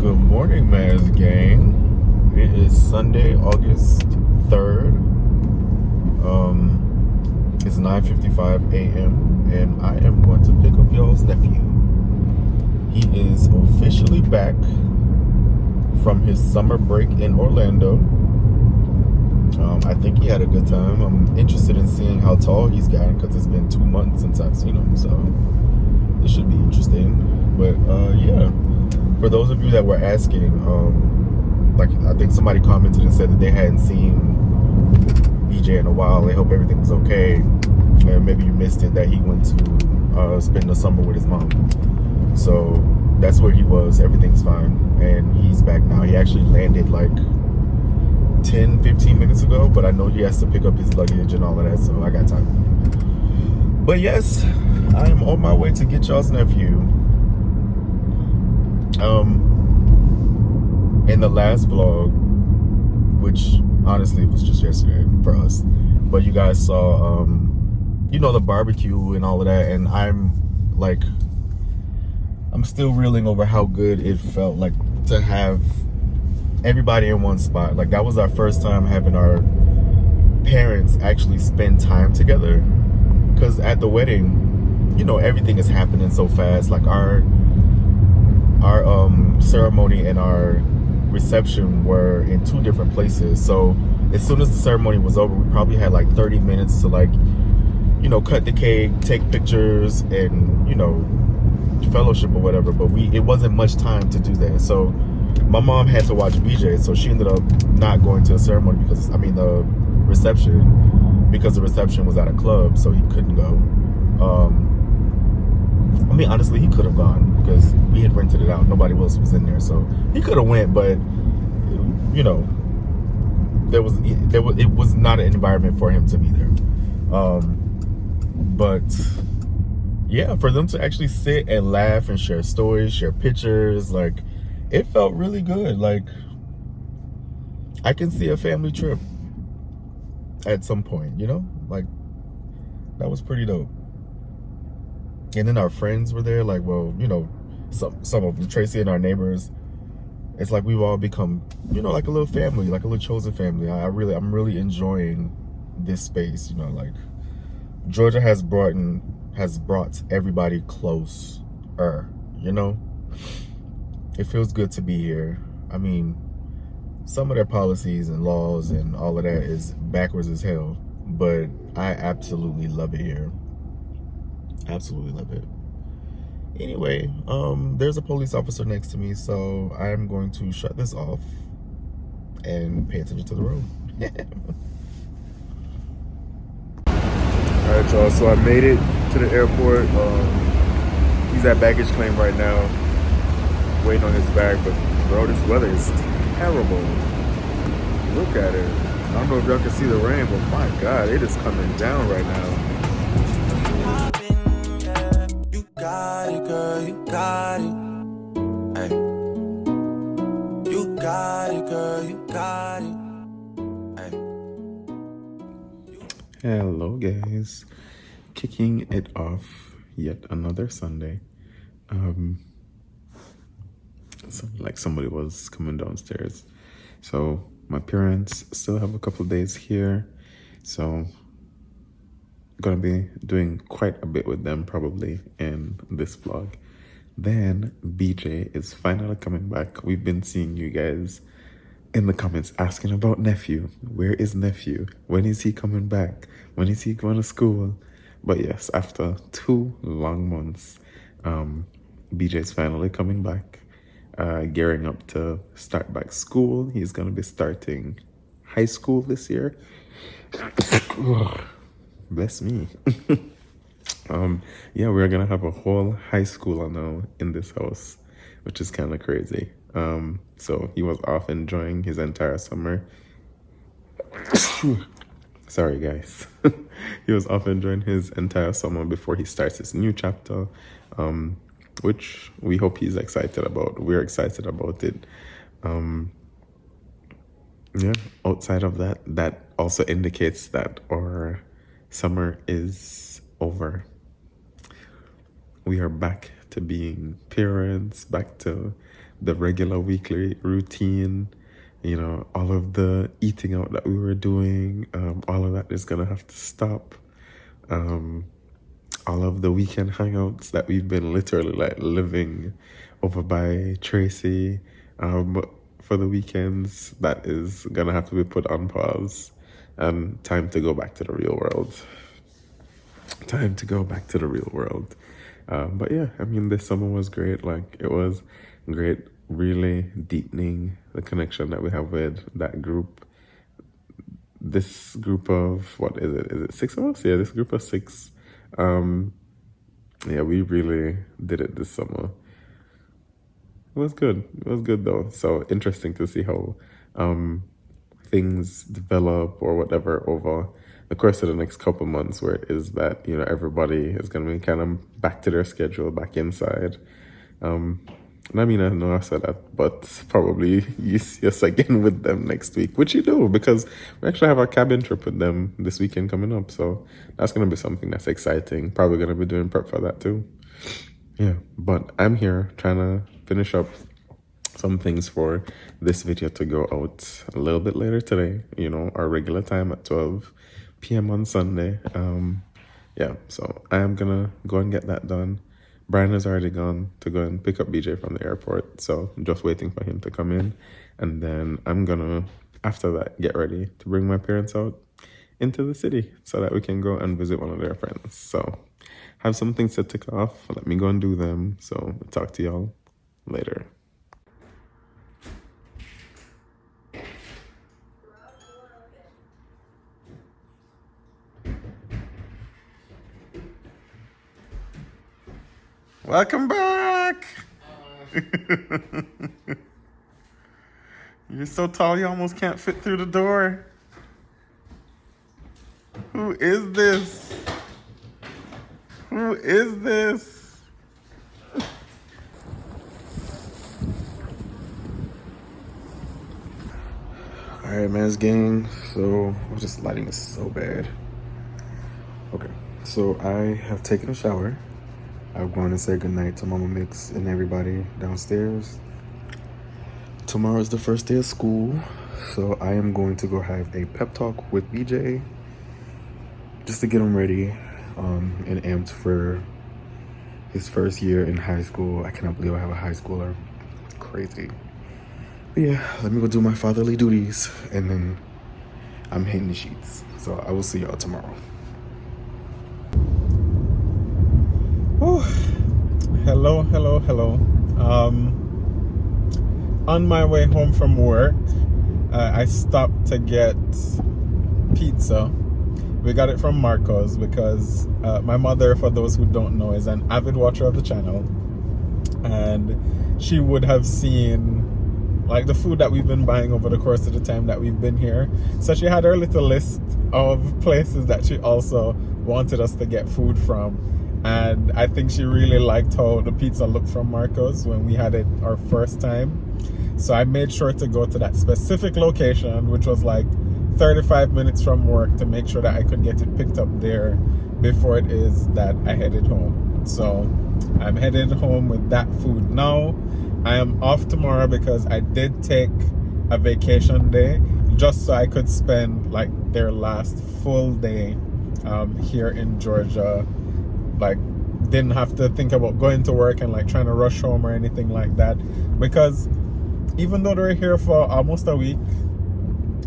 Good morning, Maz Gang. It is Sunday, August 3rd. It's 9:55 a.m. and I am going to pick up y'all's nephew. He is officially back from his summer break in Orlando. I think he had a good time. I'm interested in seeing how tall he's gotten because it's been 2 months since I've seen him, so this should be interesting. But yeah, for those of you that were asking, like I think somebody commented and said that they hadn't seen BJ in a while. They hope everything was okay. And maybe you missed it that he went to spend the summer with his mom. So that's where he was. Everything's fine, and he's back now. He actually landed like 10-15 minutes ago, but I know he has to pick up his luggage and all of that, so I got time. But yes, I am on my way to get y'all's nephew. In the last vlog, which honestly was just yesterday for us, but you guys saw you know, the barbecue and all of that, and I'm still reeling over how good it felt like to have everybody in one spot. Like, that was our first time having our parents actually spend time together, because at the wedding, you know, everything is happening so fast. Like our ceremony and our reception were in 2 different places, so as soon as the ceremony was over, we probably had like 30 minutes to, like, you know, cut the cake, take pictures, and, you know, fellowship or whatever. But it wasn't much time to do that, so my mom had to watch BJ, so she ended up not going to the ceremony because, I mean, the reception, because the reception was at a club, so he couldn't go. I mean, honestly, he could have gone because we had rented it out. Nobody else was in there, so he could have went, but, you know, it was not an environment for him to be there. But yeah, for them to actually sit and laugh and share stories, share pictures, like, it felt really good. Like, I can see a family trip at some point, you know? Like, that was pretty dope. And then our friends were there, like, well, you know, some of them, Tracy and our neighbors. It's like we've all become, you know, like a little family, like a little chosen family. I'm really enjoying this space, you know. Like, Georgia has brought everybody closer, you know. It feels good to be here. I mean, some of their policies and laws and all of that is backwards as hell, but I absolutely love it here. Absolutely love it. Anyway, there's a police officer next to me, so I'm going to shut this off and pay attention to the road. All right, y'all, so I made it to the airport. He's at baggage claim right now, waiting on his bag, but bro, this weather is terrible. Look at it. I don't know if y'all can see the rain, but my God, it is coming down right now. You got it, girl, you got it. Hey. You got it, girl, you got it. Hey. Hello guys, kicking it off yet another Sunday. Like somebody was coming downstairs, so my parents still have a couple days here, so gonna be doing quite a bit with them probably in this vlog. Then BJ is finally coming back. We've been seeing you guys in the comments asking about nephew. Where is nephew? When is he coming back? When is he going to school? But yes, after 2 long months, BJ is finally coming back, gearing up to start back school. He's going to be starting high school this year. Bless me. Yeah, we're gonna have a whole high schooler now in this house, which is kind of crazy. So he was off enjoying his entire summer. Sorry guys. He was off enjoying his entire summer before he starts his new chapter, which we hope he's excited about. We're excited about it. Yeah, outside of that, that also indicates that our summer is over. We are back to being parents, back to the regular weekly routine. You know, all of the eating out that we were doing, all of that is gonna have to stop. All of the weekend hangouts that we've been literally like living over by Tracy for the weekends, that is gonna have to be put on pause, and time to go back to the real world. Time to go back to the real world. But yeah, I mean, this summer was great. Like, it was great, really deepening the connection that we have with that group. This group of, what is it? Is it 6 of us? Yeah, this group of 6. Yeah, we really did it this summer. It was good. It was good though. So interesting to see how things develop or whatever over the course of the next couple months, where it is that, you know, everybody is going to be kind of back to their schedule, back inside. And I mean, I know I said that, but probably you see us again with them next week, which you do, because we actually have our cabin trip with them this weekend coming up. So that's going to be something that's exciting. Probably going to be doing prep for that too. Yeah, but I'm here trying to finish up some things for this video to go out a little bit later today, you know, our regular time at 12 p.m. on Sunday. Yeah, so I am gonna go and get that done. Brian has already gone to go and pick up BJ from the airport, so I'm just waiting for him to come in, and then I'm gonna, after that, get ready to bring my parents out into the city so that we can go and visit one of their friends. So have some things to tick off. Let me go and do them. So I'll talk to y'all later. Welcome back. You're so tall you almost can't fit through the door. Who is this? Who is this? Alright, man's gang. So, just lighting is so bad. Okay, so I have taken a shower. I'm going to say goodnight to Mama Mix and everybody downstairs. Tomorrow's the first day of school, so I am going to go have a pep talk with BJ just to get him ready and amped for his first year in high school. I cannot believe I have a high schooler. It's crazy. But yeah, let me go do my fatherly duties, and then I'm hitting the sheets. So I will see y'all tomorrow. Oh, hello. On my way home from work, I stopped to get pizza. We got it from Marco's because my mother, for those who don't know, is an avid watcher of the channel, and she would have seen like the food that we've been buying over the course of the time that we've been here. So she had her little list of places that she also wanted us to get food from. And I think she really liked how the pizza looked from Marco's when we had it our first time. So I made sure to go to that specific location, which was like 35 minutes from work, to make sure that I could get it picked up there before it is that I headed home. So I'm headed home with that food now. I am off tomorrow because I did take a vacation day just so I could spend like their last full day here in Georgia. Like, didn't have to think about going to work and like trying to rush home or anything like that, because even though they're here for almost a week,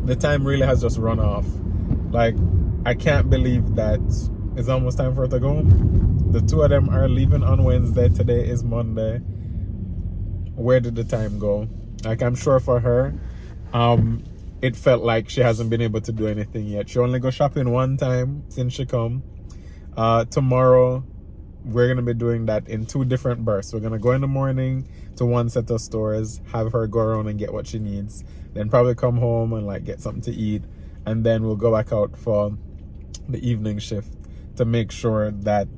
the time really has just run off. Like, I can't believe that it's almost time for her to go. The two of them are leaving on Wednesday. Today is Monday. Where did the time go? Like, I'm sure for her, it felt like she hasn't been able to do anything yet. She only go shopping one time since she come. Tomorrow we're gonna be doing that in 2 different bursts. We're gonna go in the morning to one set of stores, have her go around and get what she needs, then probably come home and like get something to eat, and then we'll go back out for the evening shift to make sure that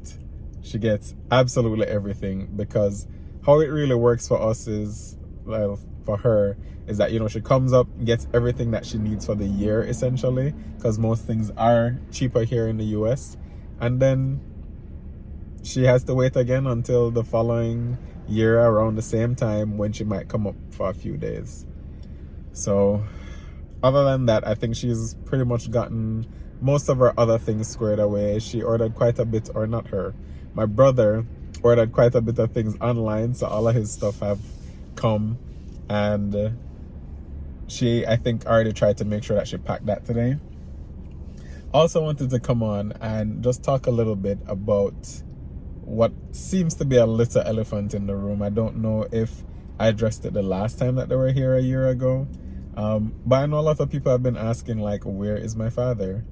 she gets absolutely everything. Because how it really works for us is, well, for her, is that, you know, she comes up, gets everything that she needs for the year essentially, because most things are cheaper here in the US. And then she has to wait again until the following year around the same time when she might come up for a few days. So other than that, I think she's pretty much gotten most of her other things squared away. She ordered quite a bit, or not her, my brother ordered quite a bit of things online, so all of his stuff have come, and she, I think, already tried to make sure that she packed that today. Also wanted to come on and just talk a little bit about what seems to be a little elephant in the room. I don't know if I addressed it the last time that they were here a year ago, but I know a lot of people have been asking, like, where is my father?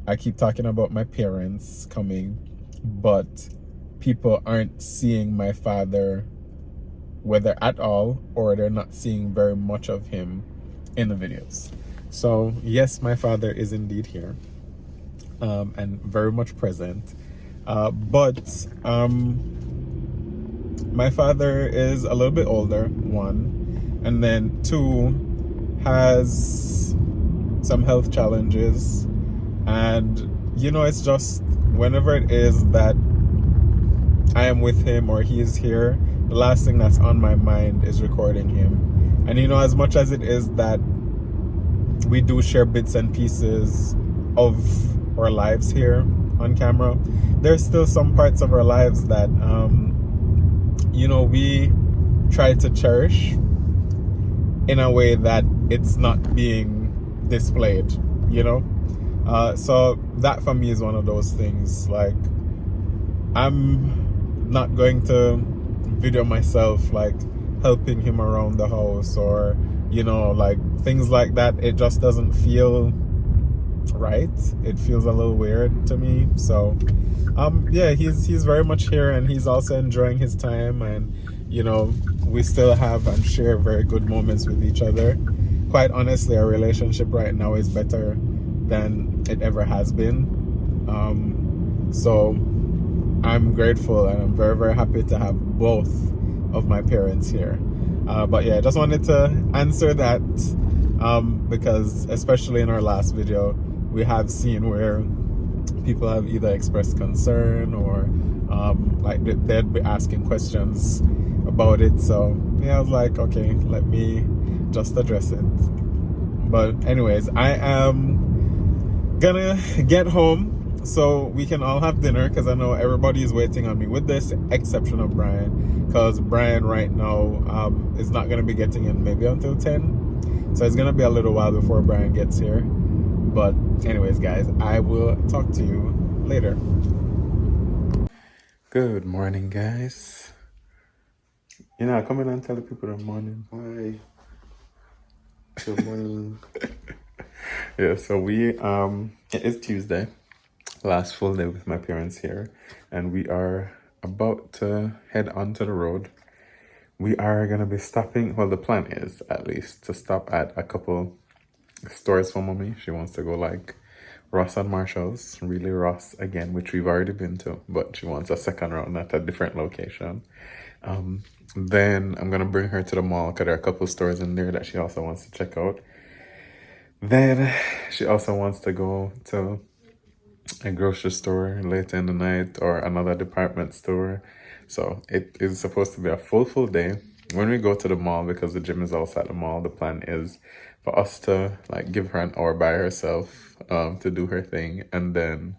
I keep talking about my parents coming, but people aren't seeing my father, whether at all or they're not seeing very much of him in the videos. So yes, my father is indeed here, and very much present, but my father is a little bit older, one, and then two, has some health challenges, and you know, it's just whenever it is that I am with him or he is here, the last thing that's on my mind is recording him. And you know, as much as it is that we do share bits and pieces of our lives here on camera, there's still some parts of our lives that you know, we try to cherish in a way that it's not being displayed, you know. So that for me is one of those things. Like, I'm not going to video myself like helping him around the house, or you know, like things like that. It just doesn't feel right. It feels a little weird to me. So yeah, he's very much here, and he's also enjoying his time, and you know, we still have and share very good moments with each other. Quite honestly, our relationship right now is better than it ever has been. So I'm grateful, and I'm very, very happy to have both of my parents here. But yeah, I just wanted to answer that, because especially in our last video, we have seen where people have either expressed concern or like they'd be asking questions about it. So yeah, I was like, okay, let me just address it. But anyways, I am gonna get home so we can all have dinner, because I know everybody is waiting on me, with this exception of Brian, because Brian right now is not gonna be getting in maybe until 10, so it's gonna be a little while before Brian gets here. But anyways, guys, I will talk to you later. Good morning, guys. You know, come in and tell the people good morning. Hi. Good morning. Yeah, so we it is Tuesday, last full day with my parents here, and we are about to head onto the road. We are gonna be stopping, well, the plan is at least to stop at a couple stores for mommy. She wants to go like Ross and Marshall's, really Ross again, which we've already been to, but she wants a second round at a different location. Then I'm gonna bring her to the mall, because there are a couple stores in there that she also wants to check out. Then she also wants to go to a grocery store later in the night, or another department store. So it is supposed to be a full day. When we go to the mall, because the gym is also at the mall, the plan is for us to like give her an hour by herself to do her thing, and then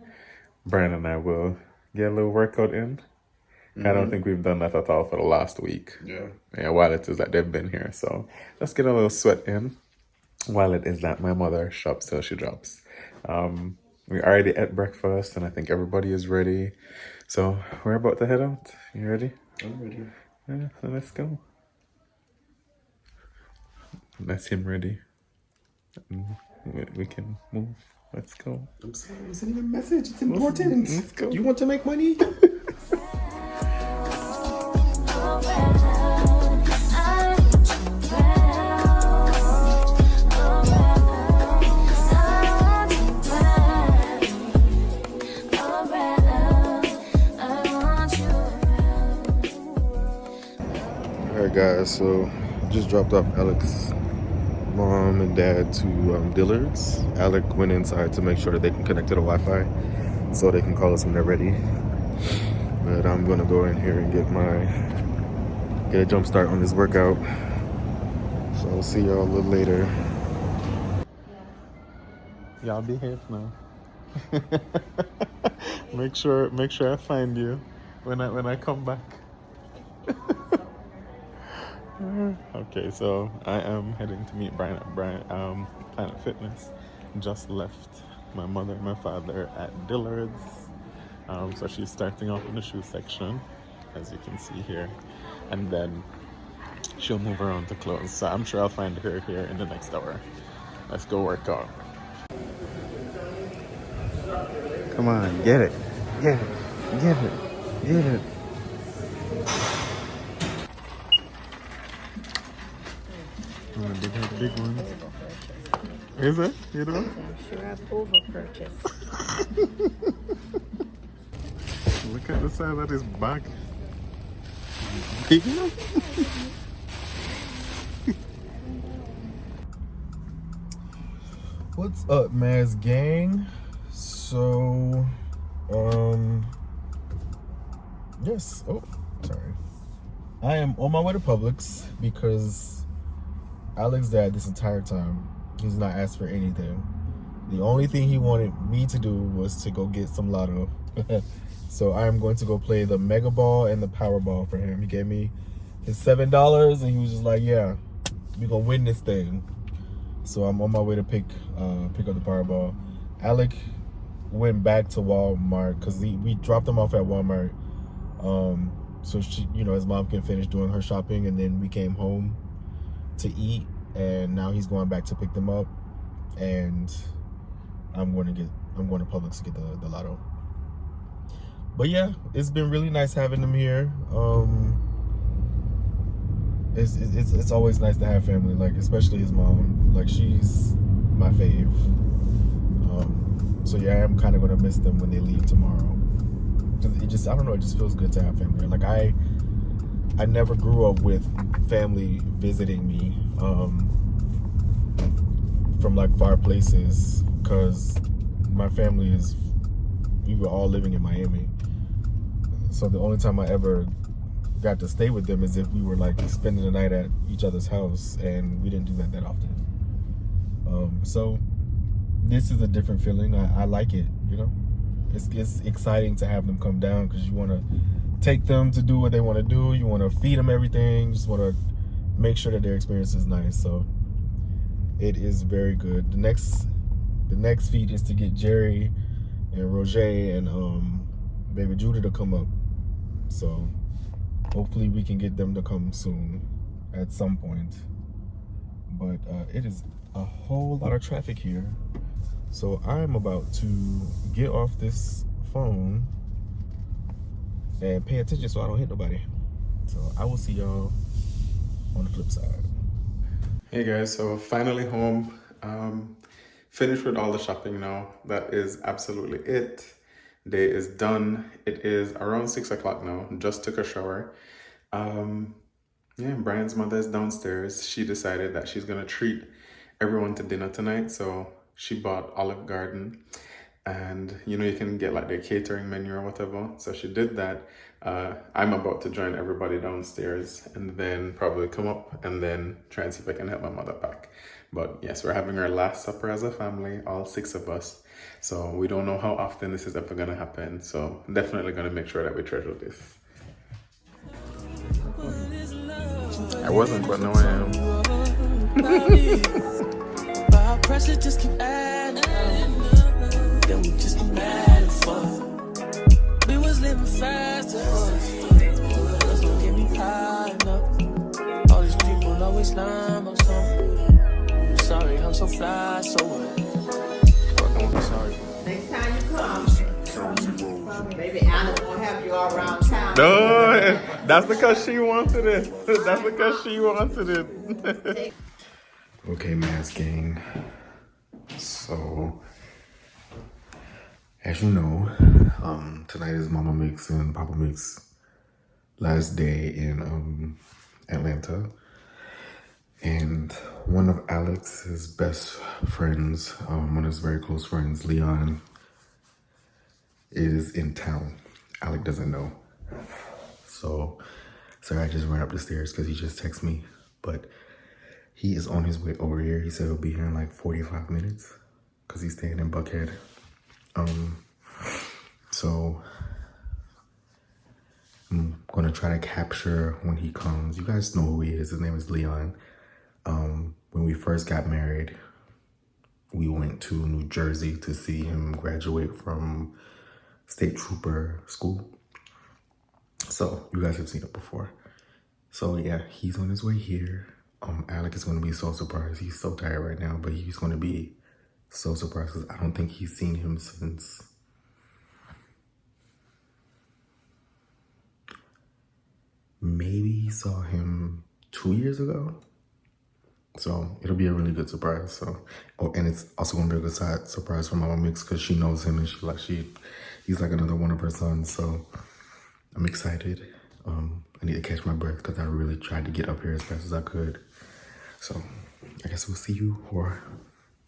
Brian and I will get a little workout in. I don't think we've done that at all for the last week. Yeah, while it is that they've been here. So let's get a little sweat in while it is that my mother shops till she drops. We already ate breakfast, and I think everybody is ready. So we're about to head out. You ready? I'm ready. Yeah, so let's go. That's him ready. We can move. Let's go. I'm sending a message. It's important. Let's go. You want to make money? Alright guys, so just dropped off Alex's mom and dad to Dillard's. Alec went inside to make sure that they can connect to the Wi-Fi so they can call us when they're ready. But I'm gonna go in here and get a jump start on this workout. So I'll see y'all a little later. Y'all behave now. make sure I find you when I come back. Okay, so I am heading to meet Brian at Planet Fitness. Just left my mother and my father at Dillard's. So she's starting off in the shoe section, as you can see here, and then she'll move around to clothes. So I'm sure I'll find her here in the next hour. Let's go work out. Come on, get it, get it, get it, get it. I'm gonna dig her big one. Is it? You know? I'm sure I've over-purchased. Look at the size of his bag. Big enough? What's up, Maz gang? So, yes. Oh, sorry. I am on my way to Publix because Alex's dad this entire time, he's not asked for anything. The only thing he wanted me to do was to go get some lotto. So I'm going to go play the Mega Ball and the Powerball for him. He gave me his $7 and he was just like, yeah, we're gonna win this thing. So I'm on my way to pick up the Powerball. Alec went back to Walmart because we dropped him off at Walmart. So she, his mom can finish doing her shopping, and then we came home to eat, and now he's going back to pick them up, and I'm going to Publix to get the lotto. But yeah, it's been really nice having them here. It's always nice to have family, like especially his mom. Like she's my fave. So yeah, I'm kind of gonna miss them when they leave tomorrow. It just feels good to have family. Like I never grew up with family visiting me from like far places, because my family we were all living in Miami. So the only time I ever got to stay with them is if we were like spending the night at each other's house, and we didn't do that often. So this is a different feeling. I like it, it's exciting to have them come down, because you want to take them to do what they want to do. You want to feed them everything. You just want to make sure that their experience is nice. So it is very good. The next feat is to get Jerry and Roger and baby Judah to come up. So hopefully we can get them to come soon at some point. But it is a whole lot of traffic here. So I'm about to get off this phone and pay attention so I don't hit nobody. So I will see y'all on the flip side. Hey guys, so finally home. Finished with all the shopping now. That is absolutely it. Day is done. It is around 6 o'clock now. Just took a shower. Yeah, Brian's mother is downstairs. She decided that she's gonna treat everyone to dinner tonight. So she bought Olive Garden, and you can get like their catering menu or whatever. So she did that. I'm about to join everybody downstairs and then probably come up and then try and see if I can help my mother pack. But yes, we're having our last supper as a family, all 6 of us. So we don't know how often this is ever gonna happen. So definitely gonna make sure that we treasure this. I wasn't, but now I am. Pressure just keep adding up. Then we just keep adding fuck. We was living fast at first. Just don't get me high enough. All these people always lying about something. I'm sorry, I'm so fly, so what? Fuck, don't be sorry. Next time you come, maybe Anna won't have you all around town. No, that's because she wanted it. That's because she wanted it. Okay, Mass Gang. So, as you know, tonight is Mama Mix and Papa Mix last day in Atlanta. And one of Alex's best friends, one of his very close friends, Leon, is in town. Alec doesn't know. So, sorry, I just ran up the stairs because he just texted me. But he is on his way over here. He said he'll be here in like 45 minutes because he's staying in Buckhead. So I'm gonna try to capture when he comes. You guys know who he is. His name is Leon. When we first got married, we went to New Jersey to see him graduate from state trooper school. So you guys have seen it before. So yeah, he's on his way here. Alec is gonna be so surprised. He's so tired right now, but he's gonna be so surprised because I don't think he's seen him since maybe he saw him 2 years ago. So it'll be a really good surprise. So, oh, and it's also gonna be a good surprise for Mama Mix because she knows him and he's like another one of her sons. So I'm excited. I need to catch my breath because I really tried to get up here as fast as I could. So I guess we'll see you, or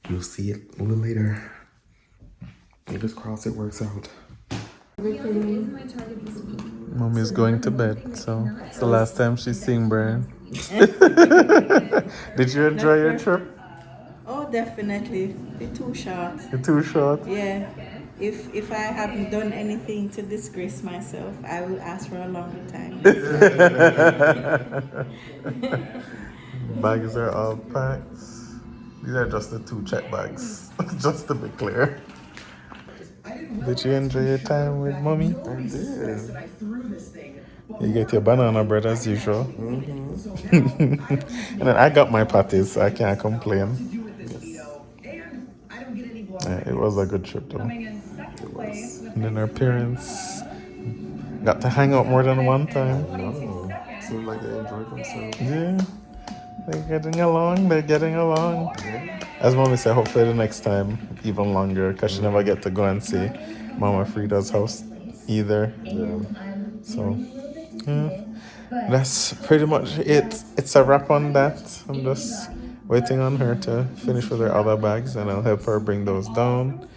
you'll see it a little later. Fingers crossed it works out. Mommy's going to bed, so it's the last time she's seeing Brian. Did you enjoy your trip? Oh, definitely. It's too short. It's too short. Yeah. If I haven't done anything to disgrace myself, I will ask for a longer time. Bags are all packed. These are just the 2 check bags, just to be clear. Did you enjoy your time with Mommy? I did. You get your banana bread as usual. And then I got my patties, so I can't complain. Yeah, it was a good trip though. And then our parents got to hang out more than one time. No, seemed like they enjoyed themselves. Yeah, they're getting along. As Mommy said, hopefully the next time even longer, because she never get to go and see Mama Frida's house either. Yeah. So, yeah, that's pretty much it. It's a wrap on that. I'm just waiting on her to finish with her other bags, and I'll help her bring those down.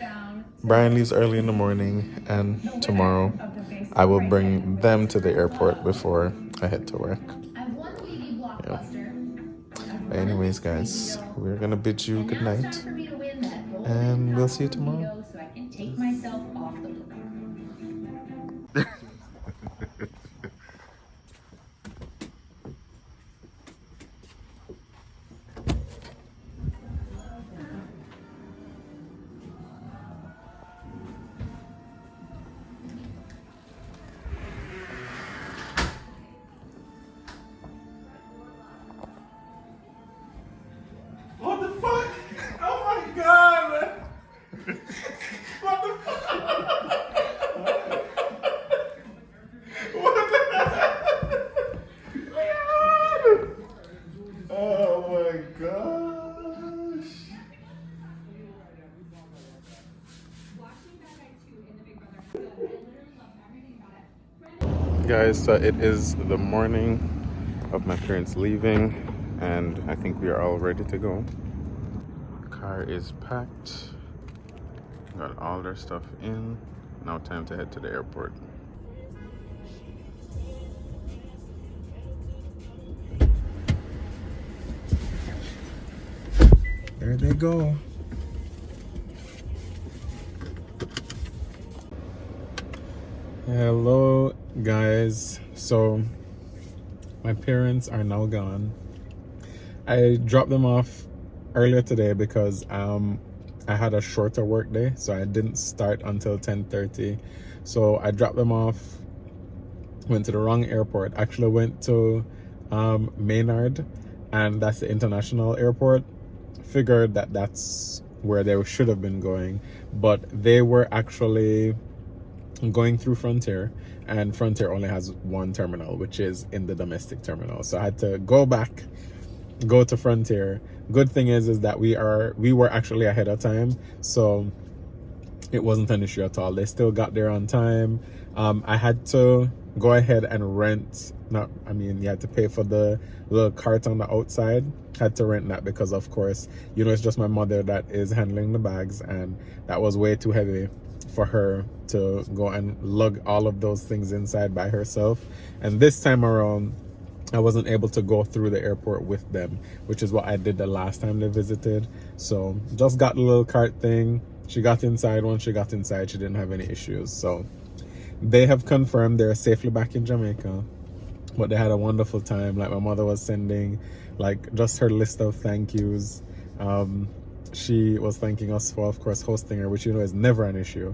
Brian leaves early in the morning, and tomorrow I will bring them to the airport before I head to work. Yeah. But anyways, guys, we're gonna bid you good night, and we'll see you tomorrow. What the fuck? Oh my god, man. What the fuck? What the heck? Oh my gosh. Guys, so it is the morning of my parents leaving, and I think we are all ready to go. Car is packed, got all their stuff in. Now time to head to the airport. There they go. Hello guys, so my parents are now gone. I dropped them off earlier today because I had a shorter work day, so I didn't start until 10:30. So I dropped them off, went to the wrong airport, actually went to Maynard, and that's the international airport. Figured that that's where they should have been going, but they were actually going through Frontier, and Frontier only has one terminal, which is in the domestic terminal. So I had to go back, go to Frontier. Good thing is that we were actually ahead of time, so it wasn't an issue at all. They still got there on time. I had to go ahead and rent, you had to pay for the little cart on the outside. Had to rent that because, of course, it's just my mother that is handling the bags, and that was way too heavy for her to go and lug all of those things inside by herself. And this time around, I wasn't able to go through the airport with them, which is what I did the last time they visited. So just got the little cart thing. She got inside. Once she got inside, she didn't have any issues. So they have confirmed they're safely back in Jamaica, but they had a wonderful time. Like, my mother was sending like just her list of thank yous. She was thanking us for, of course, hosting her, which, you know, is never an issue.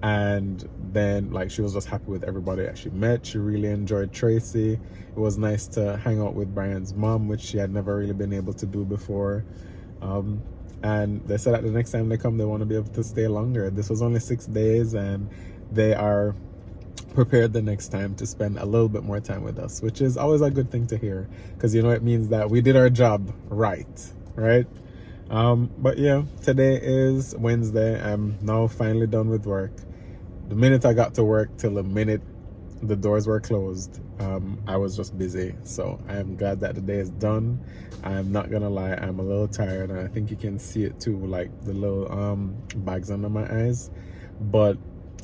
And then, like, she was just happy with everybody that she met. She really enjoyed Tracy. It was nice to hang out with Brian's mom, which she had never really been able to do before. And they said that the next time they come, they want to be able to stay longer. This was only 6 days, and they are prepared the next time to spend a little bit more time with us, which is always a good thing to hear, because, you know, it means that we did our job right? But yeah, today is Wednesday. I'm now finally done with work. The minute I got to work till the minute the doors were closed, I was just busy. So I am glad that the day is done. I'm not gonna lie, I'm a little tired, and I think you can see it too, like the little bags under my eyes. But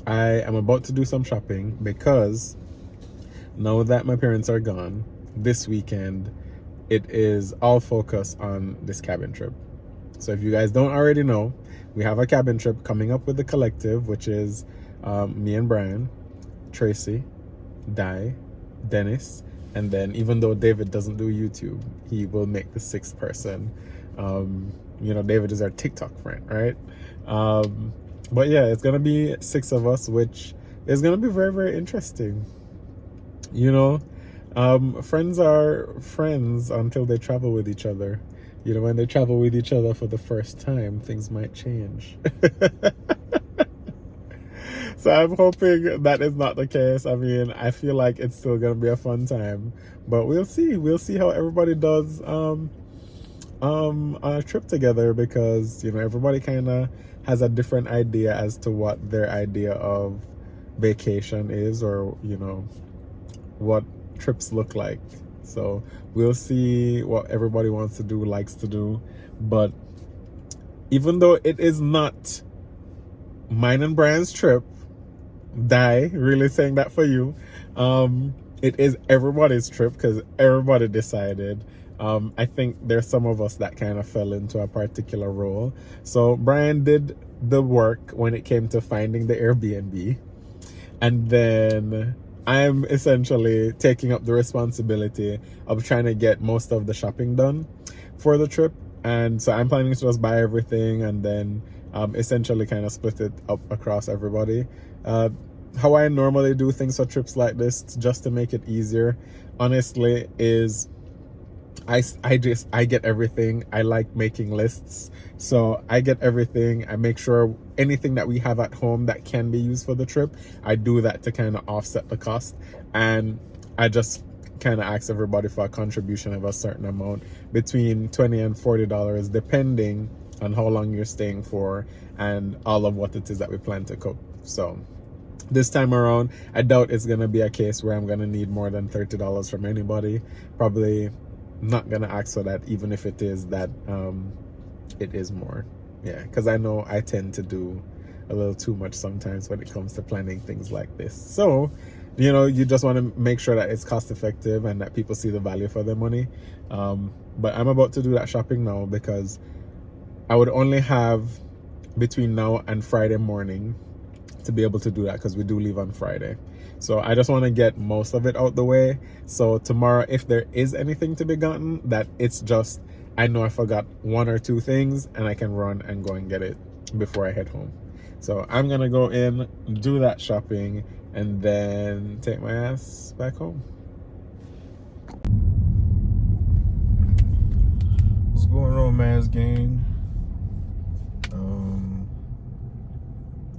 I am about to do some shopping, because now that my parents are gone this weekend, it is all focus on this cabin trip. So if you guys don't already know, we have a cabin trip coming up with the collective, which is me and Brian, Tracy, Di, Dennis, and then, even though David doesn't do YouTube, he will make the 6th person. You know, David is our TikTok friend, right? But yeah, it's gonna be 6 of us, which is gonna be very, very interesting. You know, friends are friends until they travel with each other. You know, when they travel with each other for the first time, things might change. So I'm hoping that is not the case. I mean, I feel like it's still gonna be a fun time, but we'll see. We'll see how everybody does on a trip together, because, you know, everybody kind of has a different idea as to what their idea of vacation is, or, you know, what trips look like. So we'll see what everybody wants to do, likes to do. But even though it is not mine and Brian's trip, Di, really saying that for you, it is everybody's trip, because everybody decided. I think there's some of us that kind of fell into a particular role. So Brian did the work when it came to finding the Airbnb, and then I'm essentially taking up the responsibility of trying to get most of the shopping done for the trip. And so I'm planning to just buy everything, and then essentially kind of split it up across everybody. How I normally do things for trips like this, just to make it easier, honestly, is I get everything. I like making lists, so I get everything. I make sure anything that we have at home that can be used for the trip, I do that to kind of offset the cost. And I just kind of ask everybody for a contribution of a certain amount, between $20 and $40, depending on how long you're staying for and all of what it is that we plan to cook. So this time around, I doubt it's gonna be a case where I'm gonna need more than $30 from anybody. Probably not gonna ask for that, even if it is that it is more. Yeah, because I know I tend to do a little too much sometimes when it comes to planning things like this. So, you know, you just want to make sure that it's cost effective and that people see the value for their money. But I'm about to do that shopping now, because I would only have between now and Friday morning to be able to do that, because we do leave on Friday. So I just want to get most of it out the way, so tomorrow, if there is anything to be gotten, that it's just, I know I forgot 1 or 2 things, and I can run and go and get it before I head home. So I'm gonna go in, do that shopping, and then take my ass back home. What's going on, Maz gang?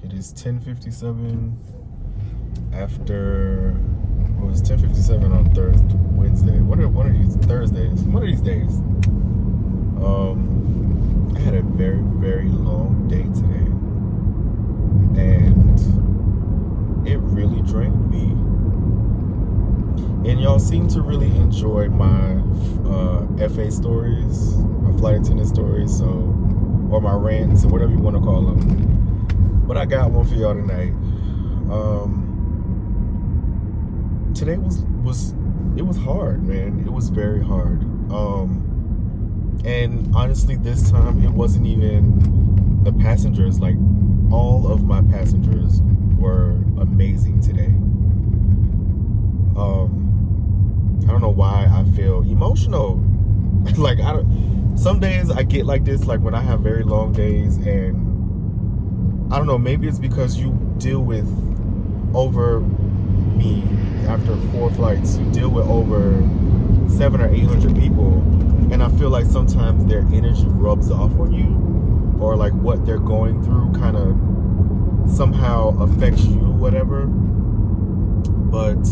It is 10:57 after, it was 10:57 on Wednesday. What are these Thursdays? What are these days? I had a very, very long day today, and it really drained me. And y'all seem to really enjoy my FA stories, my flight attendant stories, so, or my rants, or whatever you want to call them. But I got one for y'all tonight. Today was hard, man. It was very hard. And honestly, this time it wasn't even the passengers. Like, all of my passengers were amazing today. I don't know why I feel emotional. Like, some days I get like this, like when I have very long days, and I don't know, maybe it's because you deal with over me after 4 flights, you deal with over 700 or 800 people, and I feel like sometimes their energy rubs off on you, or like what they're going through kind of somehow affects you, whatever. But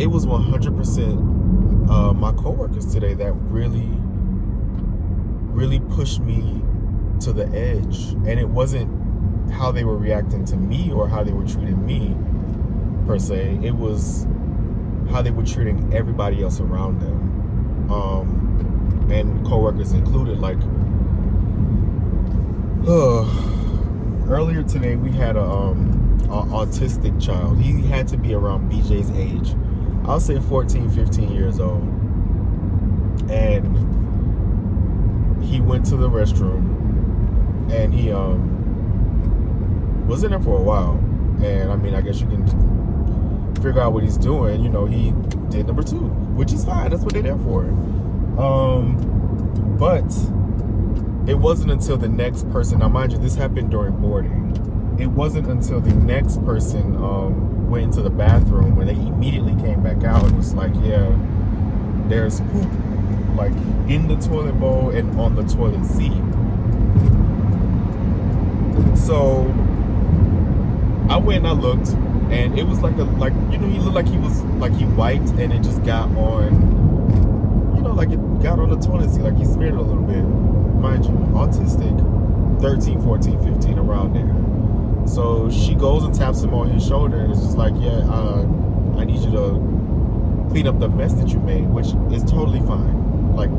it was 100% my coworkers today that really pushed me to the edge. And it wasn't how they were reacting to me or how they were treating me per se. It was how they were treating everybody else around them, and coworkers included. Like, earlier today we had a autistic child. He had to be around BJ's age. I'll say 14, 15 years old. And he went to the restroom, and he was in there for a while. And I mean, I guess you can figure out what he's doing. You know, he did number 2, which is fine. That's what they're there for. But it wasn't until the next person, now mind you, this happened during boarding. It wasn't until the next person went into the bathroom when they immediately came back out. It was like, yeah, there's poop like in the toilet bowl and on the toilet seat. So I went and I looked, and it was like he looked like he wiped and it just got on, like it got on the toilet seat, like he smeared it a little bit. Mind you, autistic, 13, 14, 15, around there. So she goes and taps him on his shoulder, and it's just like, yeah, I need you to clean up the mess that you made, which is totally fine. Like,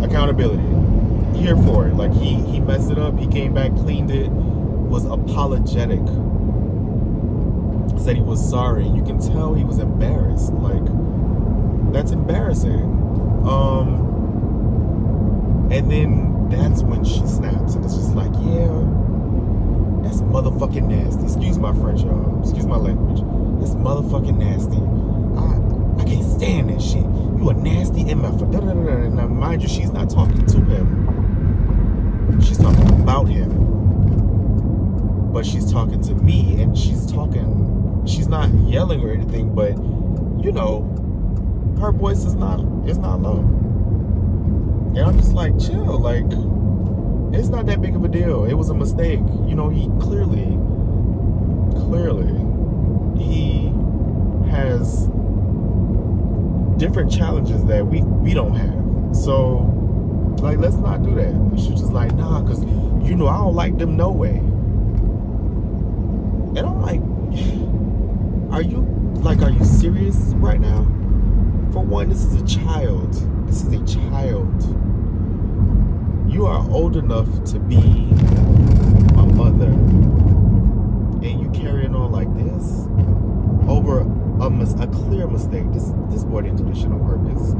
accountability, here for it. Like, he messed it up, he came back, cleaned it, was apologetic, said he was sorry. You can tell he was embarrassed. Like, that's embarrassing. And then that's when she snaps, and it's just like, yeah, that's motherfucking nasty. Excuse my French, y'all. Excuse my language. That's motherfucking nasty. I can't stand that shit. You a nasty MF. Now, mind you, she's not talking to him. She's talking about him. But she's talking to me, and she's not yelling or anything, but, her voice is not low. And I'm just like, chill, like, it's not that big of a deal. It was a mistake. He clearly, he has different challenges that we don't have. So, like, let's not do that. She's just like, nah, because, I don't like them no way. And I'm like, are you serious right now? For one, this is a child. This is a child. You are old enough to be a mother, and you carrying on like this over a clear mistake. This boy didn't do this shit on purpose.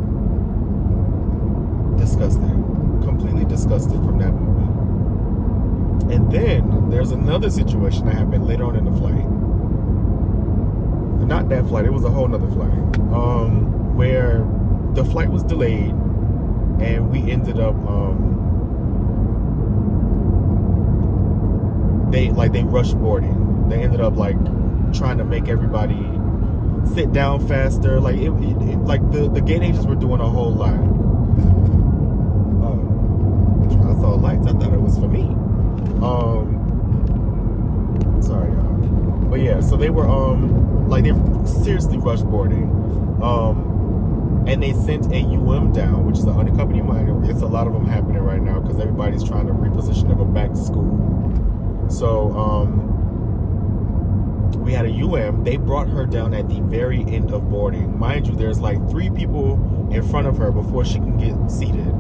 Disgusting. Completely disgusted from that moment. And then there's another situation that happened later on in the flight. Not that flight, it was a whole nother flight. Where the flight was delayed, and we ended up they rushed boarding. They ended up trying to make everybody sit down faster. Like the gate agents were doing a whole lot. I saw lights. I thought it was for me. Sorry, y'all. But yeah, so they were they seriously rushed boarding. And they sent a down, which is an unaccompanied minor. It's a lot of them happening right now because everybody's trying to reposition to go back to school. So we had a They brought her down at the very end of boarding. Mind you, there's 3 people in front of her before she can get seated.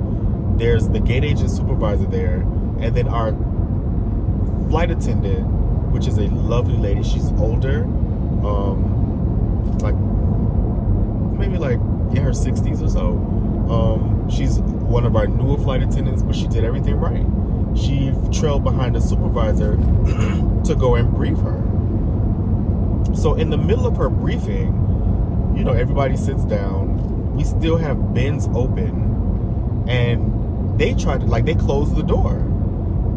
There's the gate agent supervisor there, and then our flight attendant, which is a lovely lady. She's older, like maybe like in her 60s or so. She's one of our newer flight attendants, but she did everything right. She trailed behind the supervisor to go and brief her. So in the middle of her briefing, you know, everybody sits down. We still have bins open, and they tried to, like, they closed the door.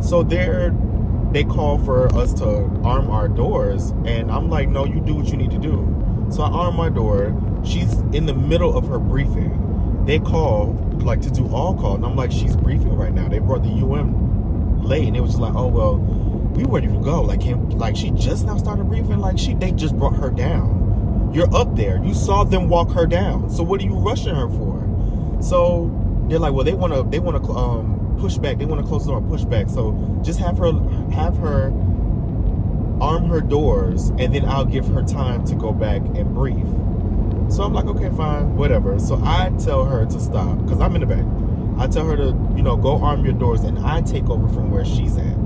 So they call for us to arm our doors, and I'm like, no, you do what you need to do. So I arm my door. She's in the middle of her briefing. They call, like, to do all call, and I'm like, she's briefing right now. They brought the UM late, and it was just like, oh, well, we ready to go. Like she just now started briefing. Like they just brought her down. You're up there. You saw them walk her down. So what are you rushing her for? So they're like, well, they want to push back. They want to close the door and push back. So just have her arm her doors, and then I'll give her time to go back and brief. So I'm like, okay, fine, whatever. So I tell her to stop because I'm in the back. I tell her to, you know, go arm your doors, and I take over from where she's at.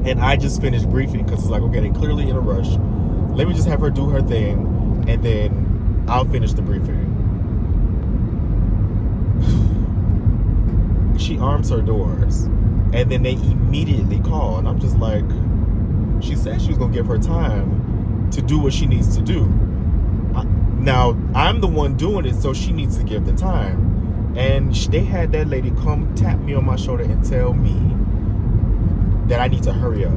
And I just finished briefing because it's like, okay, they're clearly in a rush. Let me just have her do her thing, and then I'll finish the briefing. She arms her doors, and then they immediately call, and I'm just like, she said she was going to give her time to do what she needs to do. Now, I'm the one doing it, so she needs to give the time. And they had that lady come tap me on my shoulder and tell me that I need to hurry up.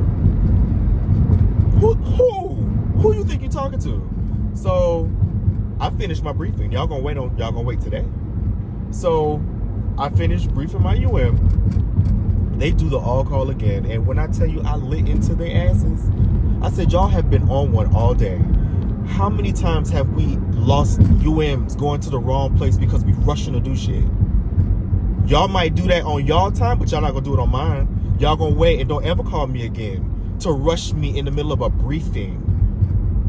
Who you think you're talking to? So I finished my briefing. Y'all gonna wait today? So I finished briefing my UM. They do the all call again, and when I tell you I lit into their asses, I said, y'all have been on one all day. How many times have we lost UMs going to the wrong place because we rushing to do shit? Y'all might do that on y'all time, but y'all not gonna do it on mine. Y'all gonna wait and don't ever call me again to rush me in the middle of a briefing.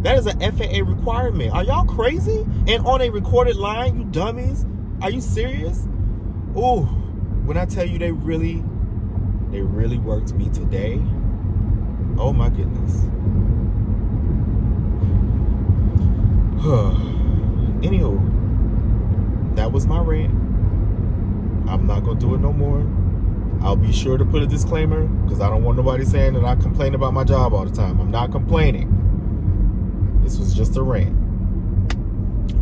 That is an FAA requirement. Are y'all crazy? And on a recorded line, you dummies? Are you serious? Ooh, when I tell you they really worked me today. Oh my goodness. Anywho, that was my rant. I'm not gonna do it no more. I'll be sure to put a disclaimer because I don't want nobody saying that I complain about my job all the time. I'm not complaining. This was just a rant.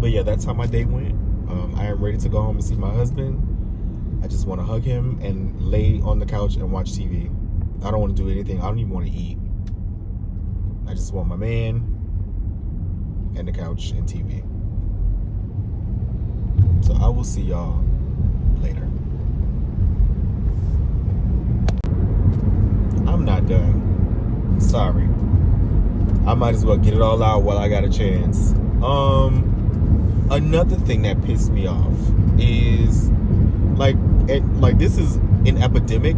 But yeah, that's how my day went. I am ready to go home and see my husband. I just want to hug him and lay on the couch and watch TV. I don't want to do anything. I don't even want to eat. I just want my man and the couch and TV. So I will see y'all later. I'm not done. Sorry. I might as well get it all out while I got a chance. Another thing that pissed me off is like this is an epidemic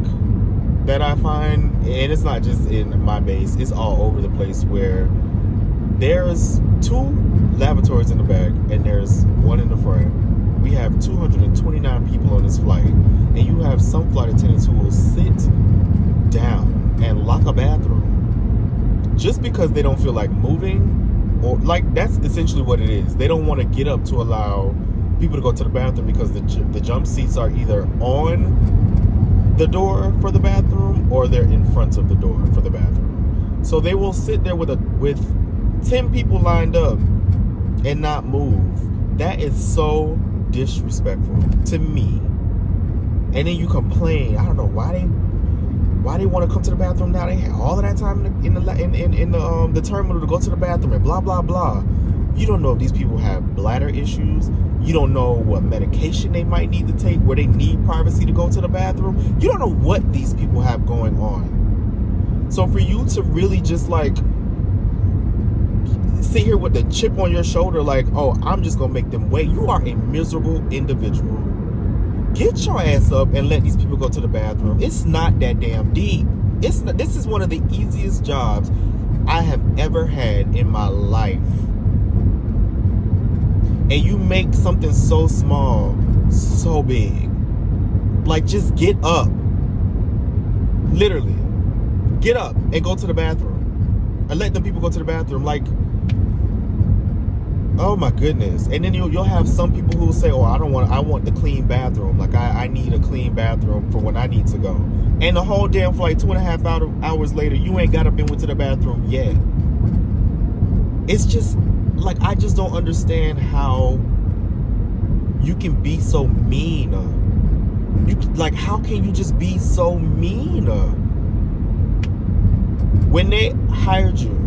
that I find, and it's not just in my base, it's all over the place, where there's 2 lavatories in the back and there's 1 in the front. We have 229 people on this flight, and you have some flight attendants who will sit down and lock a bathroom just because they don't feel like moving, or like that's essentially what it is. They don't want to get up to allow people to go to the bathroom because the jump seats are either on the door for the bathroom or they're in front of the door for the bathroom. So they will sit there with 10 people lined up and not move. That is so disrespectful to me. And then you complain. I don't know why they want to come to the bathroom now. They have all of that time in the terminal to go to the bathroom and blah blah blah. You don't know if these people have bladder issues. You don't know what medication they might need to take, where they need privacy to go to the bathroom. You don't know what these people have going on. So for you to really just like sit here with the chip on your shoulder like, oh, I'm just gonna make them wait, you are a miserable individual. Get your ass up and let these people go to the bathroom. It's not that damn deep. This is one of the easiest jobs I have ever had in my life. And you make something so small so big. Like, just get up. Literally. get up and go to the bathroom. And let them people go to the bathroom. Like, oh my goodness. And then you'll have some people who will say, oh, I want the clean bathroom. Like, I need a clean bathroom for when I need to go. And the whole damn flight, 2.5 hours later, you ain't got up and went to the bathroom yet. It's just, like, I just don't understand how you can be so mean. Like, how can you just be so mean? When they hired you,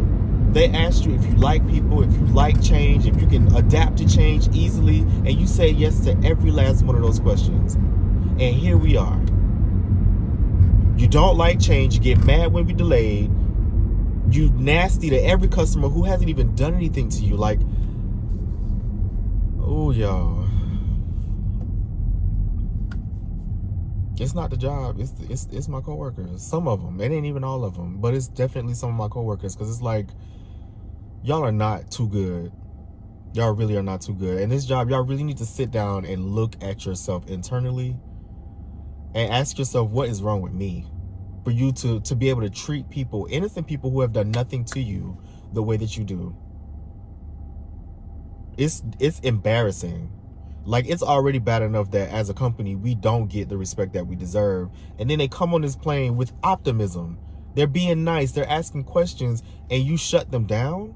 they asked you if you like people, if you like change, if you can adapt to change easily, and you say yes to every last one of those questions. And here we are. You don't like change, you get mad when we delayed, you nasty to every customer who hasn't even done anything to you. Like, oh, y'all. It's not the job. It's my coworkers. Some of them. It ain't even all of them, but it's definitely some of my coworkers. Because it's like, y'all are not too good. Y'all really are not too good. And this job, y'all really need to sit down and look at yourself internally and ask yourself, what is wrong with me? For you to be able to treat people, innocent people who have done nothing to you, the way that you do. It's embarrassing. Like, it's already bad enough that as a company, we don't get the respect that we deserve. And then they come on this plane with optimism. They're being nice. They're asking questions, and you shut them down?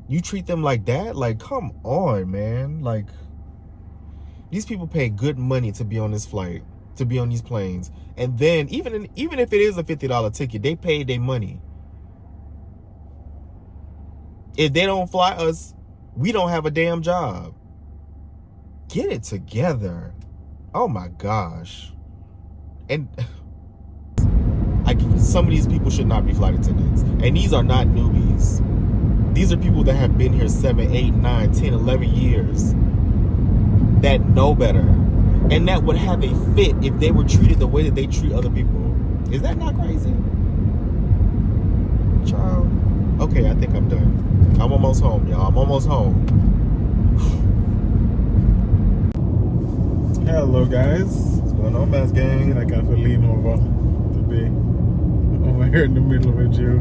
You treat them like that? Like, come on, man. Like, these people pay good money to be on this flight, to be on these planes. And then, even if it is a $50 ticket, they paid their money. If they don't fly us, we don't have a damn job. Get it together. Oh my gosh. And some of these people should not be flight attendants. And these are not newbies. These are people that have been here 7, 8, 9, 10, 11 years. That know better. And that would have a fit if they were treated the way that they treat other people. Is that not crazy? Child. Okay, I think I'm done. I'm almost home, y'all. I'm almost home. Hello, guys. What's going on, Mass Gang? I got to lean over today. Over here in the middle with you.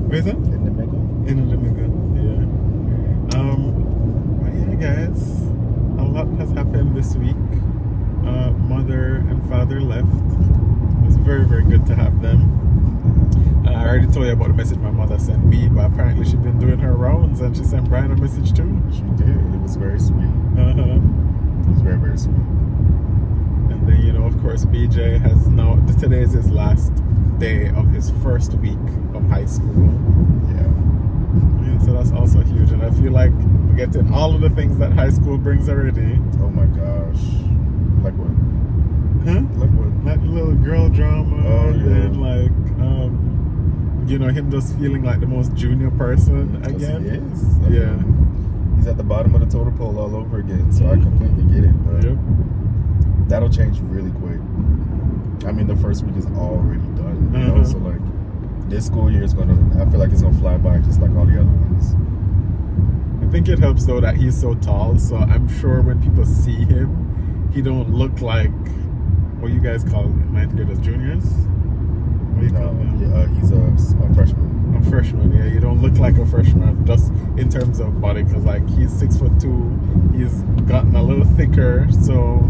What is that? In the middle? In the middle, yeah. But yeah, guys, a lot has happened this week. Mother and father left. It was very, very good to have them. I already told you about the message my mother sent me, but apparently she's been doing her rounds and she sent Brian a message too. She did. It was very sweet. It was very, very sweet. And then, you know, of course, BJ has now, today is his last day of his first week of high school. Yeah, so that's also huge. And I feel like we're getting all of the things that high school brings already. Oh my gosh. Like what? Huh? Like what? Like little girl drama. Oh, and yeah. then like, you know, him just feeling like the most junior person again. He is. I Yeah. mean, he's at the bottom of the totem pole all over again. So I completely get it. But Yep. that'll change really quick. I mean, the first week is already done. You know? So like, this school year is I feel like it's gonna fly by just like all the other ones. I think it helps though that he's so tall, so I'm sure when people see him, he don't look like what you guys call ninth graders, juniors. What do you call them? Yeah, he's a freshman. A freshman, yeah. You don't look like a freshman just in terms of body, because like he's 6'2", he's gotten a little thicker, so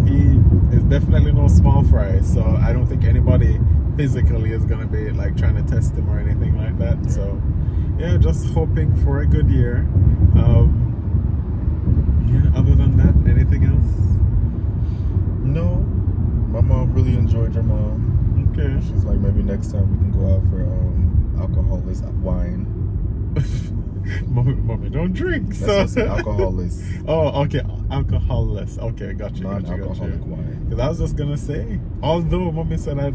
he is definitely no small fry. So I don't think anybody physically is gonna be like trying to test him or anything like that. Yeah. So yeah, just hoping for a good year. Yeah. Other than that, anything else? No, my mom really enjoyed your mom. Okay. She's like, maybe next time we can go out for alcoholless wine. Mommy, don't drink. That's so alcoholless. Oh, okay, alcoholless. Okay, gotcha. Non-alcoholic wine. Because I was just gonna say, although Mommy said that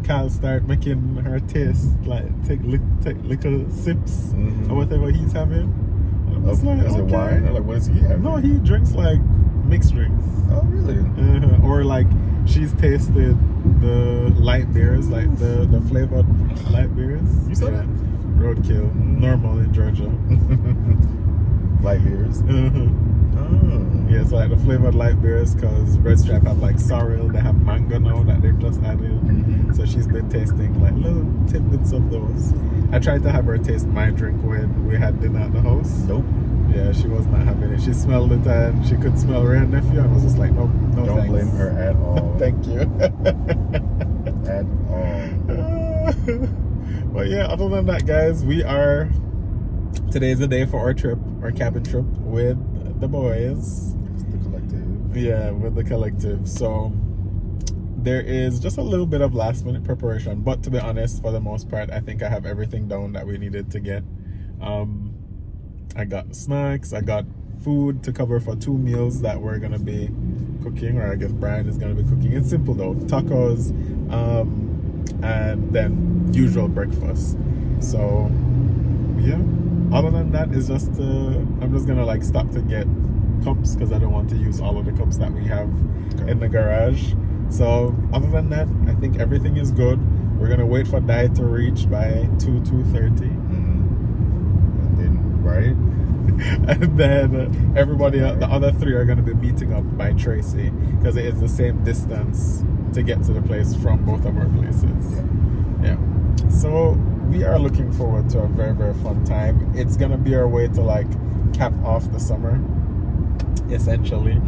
Kyle start making her taste like take little sips or whatever he's having. Is it wine? Or like, what is he having? No, he drinks like mixed drinks. Oh, really? Or like she's tasted the light beers, like the flavored light beers. You said that? Roadkill, normal in Georgia. Light beers. Oh. Yes, just like the flavored light beers because Red Stripe have like sorrel, they have mango now that they've just added. So she's been tasting like little tidbits of those. I tried to have her taste my drink when we had dinner at the house. Nope. Yeah, she was not having it. She smelled it and she could smell Ray and nephew and was just like, no, no Don't thanks. blame her at all. Thank you. At all. But yeah, other than that, guys, today's the day for our trip, our cabin trip with the boys. It's the collective. Yeah, with the collective. So there is just a little bit of last minute preparation, but to be honest, for the most part, I think I have everything down that we needed to get. I got the snacks, I got food to cover for 2 meals that we're gonna be cooking, or I guess Brian is gonna be cooking. It's simple though, tacos, and then usual breakfast. So yeah, other than that, is just I'm just gonna like stop to get cups because I don't want to use all of the cups that we have in the garage. So other than that, I think everything is good. We're gonna wait for Di to reach by 2:30. And then, right? And then everybody, the other 3 are gonna be meeting up by Tracy because it is the same distance to get to the place from both of our places. Yeah. So we are looking forward to a very, very fun time. It's gonna be our way to like cap off the summer, essentially,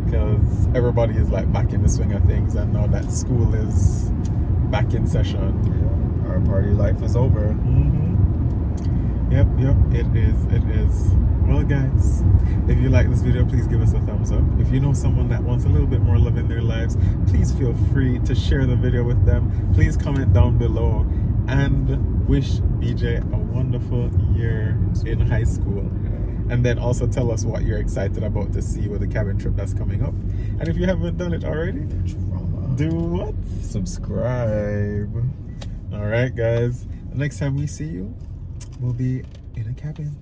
because everybody is like back in the swing of things, and now that school is back in session. Yeah. Our party life is over. Yep, it is. Well, guys, if you like this video, please give us a thumbs up. If you know someone that wants a little bit more love in their lives, please feel free to share the video with them. Please comment down below and wish BJ a wonderful year in high school. And then also tell us what you're excited about to see with the cabin trip that's coming up. And if you haven't done it already, do what? Subscribe. All right, guys. The next time we see you, we'll be in a cabin.